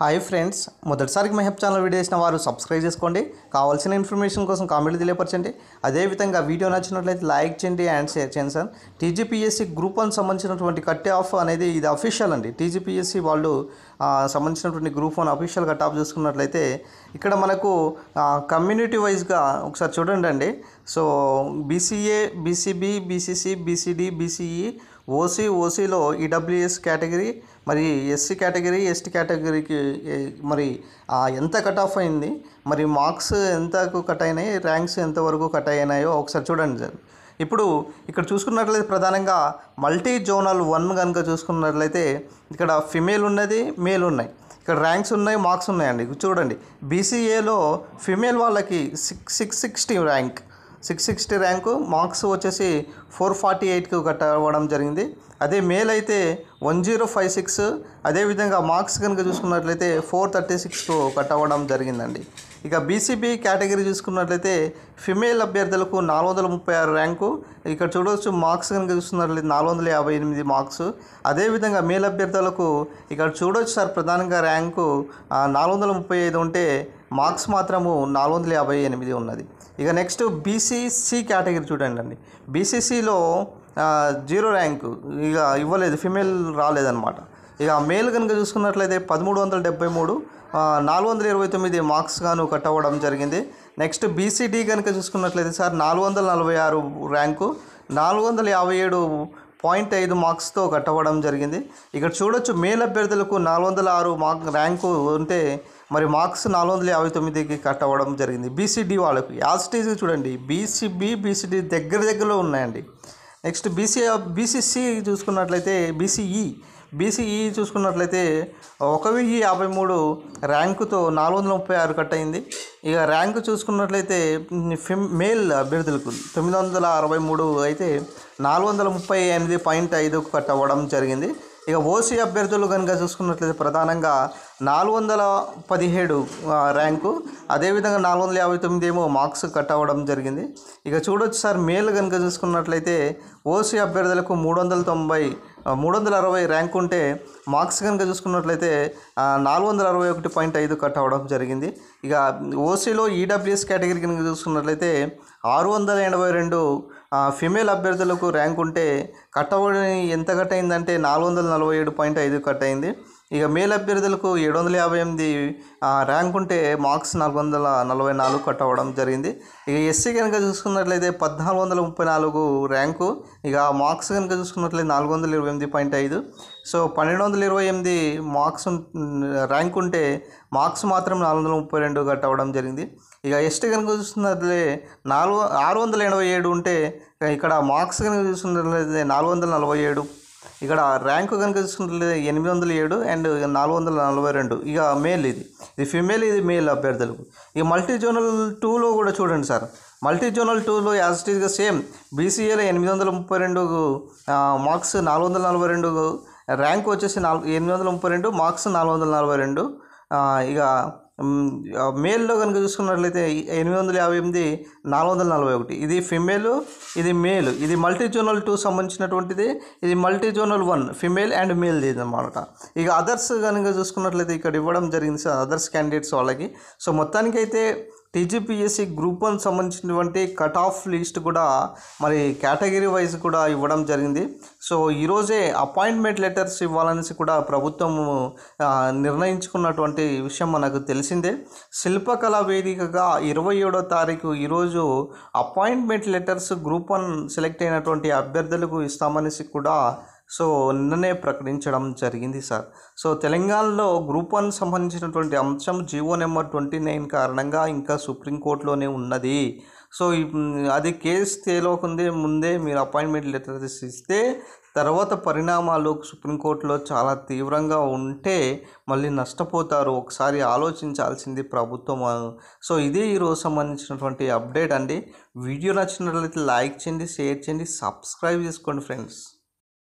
Hi friends, మొదటిసారికి మహబ్ channel video చేసిన వారు subscribe చేసుకోండి. కావాల్సిన ఇన్ఫర్మేషన్ కోసం కామెంట్లు తెలియపరచండి. అదేవిధంగా వీడియో నచ్చినట్లయితే లైక్ చేయండి అండ్ షేర్ చేయండి. సార్, టీజీపీఎస్సీ గ్రూప్ 1 సంబంధించినటువంటి కట్ ఆఫ్ అనేది ఇది అఫీషియల్ అండి. టీజీపీఎస్సీ వాళ్ళు సంబంధించినటువంటి గ్రూప్ 1 అఫీషియల్ కట్ ఆఫ్ చూసుకున్నట్లయితే ఇక్కడ మనకు కమ్యూనిటీ వైజ్గా ఒకసారి చూడండి అండి. So BCA, BCB, BCC, BCD, BCE, ఓసీలో ఈడబ్ల్యూఎస్ కేటగిరీ, మరి ఎస్సీ కేటగిరీ, ఎస్టీ కేటగిరీకి మరి ఎంత కట్ ఆఫ్ అయింది, మరి మార్క్స్ ఎంతకు కట్ అయినాయి, ర్యాంక్స్ ఎంతవరకు కట్ అయినాయో ఒకసారి చూడండి సార్. ఇప్పుడు ఇక్కడ చూసుకున్నట్లయితే ప్రధానంగా మల్టీ జోనల్ 1 కనుక చూసుకున్నట్లయితే ఇక్కడ ఫిమేల్ ఉన్నది, మేల్ ఉన్నాయి, ఇక్కడ ర్యాంక్స్ ఉన్నాయి, మార్క్స్ ఉన్నాయండి. చూడండి, బీసీఏలో ఫిమేల్ వాళ్ళకి 660 ర్యాంక్, 660 ర్యాంకు, మార్క్స్ వచ్చేసి 448కు కట్ అవ్వడం జరిగింది. అదే మేల్ అయితే 1056, అదేవిధంగా మార్క్స్ కనుక చూసుకున్నట్లయితే 436కు కట్ అవ్వడం జరిగిందండి. ఇక బీసీబీ కేటగిరీ చూసుకున్నట్లయితే ఫిమేల్ అభ్యర్థులకు 436 ర్యాంకు, ఇక్కడ చూడవచ్చు. మార్క్స్ కనుక చూసుకున్నట్లయితే 458 మార్క్స్. అదేవిధంగా మేల్ అభ్యర్థులకు ఇక్కడ చూడవచ్చు సార్, ప్రధానంగా ర్యాంకు 435 ఉంటే మార్క్స్ మాత్రము 458 ఉన్నది. ఇక నెక్స్ట్ బీసీసీ కేటగిరీ చూడండి అండి. బీసీసీలో 0 ర్యాంకు ఇక ఇవ్వలేదు, ఫిమేల్ రాలేదన్నమాట. ఇక మేల్ కనుక చూసుకున్నట్లయితే 1373, 429 మార్క్స్ గాను కట్ అవ్వడం జరిగింది. నెక్స్ట్ బీసీడీ కనుక చూసుకున్నట్లయితే సార్ 446 ర్యాంకు, 457.5 మార్క్స్తో కట్ అవ్వడం జరిగింది. ఇక్కడ చూడొచ్చు, మేల్ అభ్యర్థులకు 406 ర్యాంకు ఉంటే మరి మార్క్స్ 459కి కట్ అవ్వడం జరిగింది. బీసీడీ వాళ్ళకు యాజిటీజ్ చూడండి, బీసీబీ, బీసీడీ దగ్గరలో ఉన్నాయండి. నెక్స్ట్ బీసీసీ చూసుకున్నట్లయితే బీసీఈ చూసుకున్నట్లయితే 1053 ర్యాంకుతో 436 కట్ అయింది. ఇక ర్యాంకు చూసుకున్నట్లయితే మేల్ అభ్యర్థులకు 963 అయితే 438.5కు కట్ అవ్వడం జరిగింది. ఇక ఓసీ అభ్యర్థులు కనుక చూసుకున్నట్లయితే ప్రధానంగా 417 ర్యాంకు, అదేవిధంగా 459 ఏమో మార్క్స్ కట్ అవ్వడం జరిగింది. ఇక చూడొచ్చు సార్, మేల్ కనుక చూసుకున్నట్లయితే ఓసీ అభ్యర్థులకు 360 ర్యాంక్ ఉంటే మార్క్స్ కనుక చూసుకున్నట్లయితే 461.5 కట్ అవ్వడం జరిగింది. ఇక ఓసీలో ఈడబ్ల్యూఎస్ కేటగిరీ కనుక చూసుకున్నట్లయితే 682 ఫిమేల్ అభ్యర్థులకు ర్యాంక్ ఉంటే కట్ అవ్వడం ఎంత కట్ అయిందంటే 447.5 కట్ అయింది. ఇక మేల్ అభ్యర్థులకు 758 ర్యాంక్ ఉంటే మార్క్స్ 444 కట్ అవ్వడం జరిగింది. ఇక ఎస్సీ కనుక చూసుకున్నట్లయితే 1434 ర్యాంకు, ఇక మార్క్స్ కనుక చూసుకున్నట్లయితే 428.5. సో 1228 మార్క్స్ ర్యాంక్ ఉంటే మార్క్స్ మాత్రం 432 కట్ అవ్వడం జరిగింది. ఇక ఎస్టీ కనుక చూసుకున్నట్లయితే 687 ఉంటే ఇక్కడ మార్క్స్ కనుక చూసుకున్నట్లయితే 447, ఇక్కడ ర్యాంకు కనుక చూసుకున్నట్లయితే 807 అండ్ 442. ఇక మేల్ ఇది ఫిమేల్, ఇది మేల్ అభ్యర్థులకు. ఇక మల్టీ జోనల్ 2లో కూడా చూడండి సార్, మల్టీ జోనల్ 2లో యాజ్ ఇట్ ఈస్గా సేమ్ బీసీఏలో 832 మార్క్స్ 442, ర్యాంక్ వచ్చేసి 832, మార్క్స్ 442. ఇక మేల్లో కనుక చూసుకున్నట్లయితే 858, 441. ఇది ఫిమేల్, ఇది మేల్, ఇది మల్టీ జోనల్ 2 సంబంధించినటువంటిది, ఇది multi zonal 1 female and male ఇది అన్నమాట. ఇక అదర్స్ కనుక చూసుకున్నట్లయితే ఇక్కడ ఇవ్వడం జరిగింది సార్, అదర్స్ క్యాండిడేట్స్ వాళ్ళకి. సో మొత్తానికైతే టీజీపీఎస్సీ గ్రూప్ 1 సంబంధించినటువంటి కట్ ఆఫ్ లిస్ట్ కూడా మరి కేటగిరీ వైజ్ కూడా ఇవ్వడం జరిగింది. సో ఈరోజే అపాయింట్మెంట్ లెటర్స్ ఇవ్వాలనేసి కూడా ప్రభుత్వం నిర్ణయించుకున్నటువంటి విషయం మనకు తెలిసిందే. శిల్పకళా వేదికగా 27వ తారీఖు ఈరోజు అపాయింట్మెంట్ లెటర్స్ గ్రూప్ 1 సెలెక్ట్ అయినటువంటి అభ్యర్థులకు ఇస్తామనేసి కూడా సో నిన్ననే ప్రకటించడం జరిగింది సార్. సో తెలంగాణలో గ్రూప్ 1 సంబంధించినటువంటి అంశం జీవో నెంబర్ 29 కారణంగా ఇంకా సుప్రీంకోర్టులోనే ఉన్నది. సో అది కేసు తేలకుందే ముందే మీరు అపాయింట్మెంట్ లెటర్స్ ఇస్తే తర్వాత పరిణామాలు సుప్రీంకోర్టులో చాలా తీవ్రంగా ఉంటే మళ్ళీ నష్టపోతారు. ఒకసారి ఆలోచించాల్సింది ప్రభుత్వం. సో ఇది ఈరోజు సంబంధించినటువంటి అప్డేట్ అండి. వీడియో నచ్చినట్లయితే లైక్ చేయండి, షేర్ చేయండి, సబ్స్క్రైబ్ చేసుకోండి ఫ్రెండ్స్.